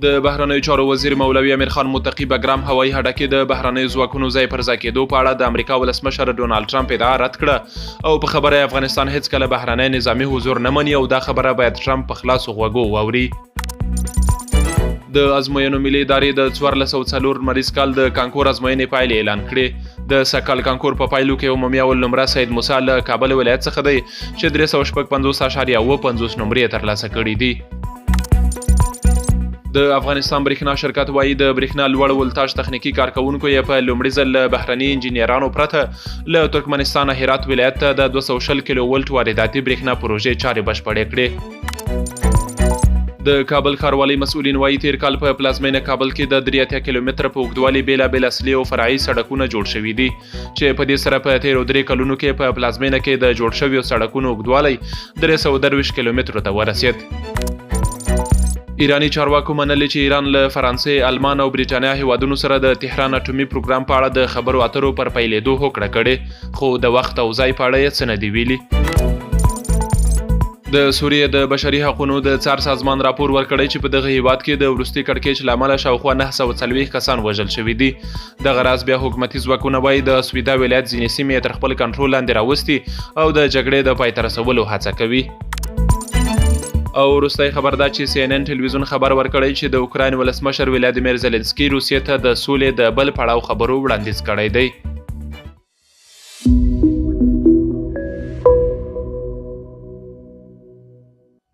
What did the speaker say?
د بهرنیو چارو وزیر مولوي امیر خان متقي بګرام هوایي هډه د بهرنیو ځواکونو ځای پر ځای کېدو په اړه د امریکا ولسمشر ډونالډ ټرمپ ادعا رد کړه او په خبره افغانستان هیڅکله بهرنی نظامي حضور نه مني او دا خبره باید ټرمپ په خلاصو غوږو واوري. د ازموینو ملي ادارې د 1404 لمریز کال د کانکور ازموینې پایلې اعلان کړې. د سږکال کانکور په پایلو کې عمومي اول نمره سید موسی له کابل ولایت څخه دی چې 355.7 نمرې ترلاسه کړي دي. د افغانستان برېښنا شرکت وایي د برېښنا لوړ ولتاژ تخنیکي کارکوونکو یې په لومړي ځل له بهرني انجینرانو پرته له ترکمنستان هرات ولایت ته د 220 کیلو ولټ وارداتي برېښنا پروژې چارې بشپړې کړې. د کابل ښاروالۍ مسؤلین وایي تیر کال په پلازمینه کابل کې د 83 کیلومتره په اوږدوالي بېلابېل اصلي او فرعي سړکونه جوړ شوي دي چې په دې سره په تیرو 3 کلونو کې په پلازمینه کې د جوړ شویو سړکونو اوږدوالی 323 کیلومترو ته ورسید. ایرانی چارواکو منلي چې ایران له فرانسې، آلمان او بریټانیا هیوادونو سره د تهران اټومي پروګرام په اړه د خبرو اترو پر پیلېدو هوکړه کړې، خو د وخت او ځای په اړه یې څه نه دي ویلي. د سوریې د بشري حقوقو د څار سازمان راپور ورکړی چې په دغه هیواد کې د وروستي کړکېچ له امله شاوخوا 940 کسان وژل شوي دي. دغه راز بیا حکومتي ځواکونه وایي د سویدا ولایت ځینې سیمې یې تر خپل کنټرول لاندې راوستي او د جګړې د پای ته رسولو هڅه کوي. او وروستی خبر دا چې CNN ټلویزیون خبر ورکړی چې د اوکراین ولسمشر ولادیمیر زلنسکي روسیې ته د سولې د بل پړاو خبرو وړاندیز کړی دی.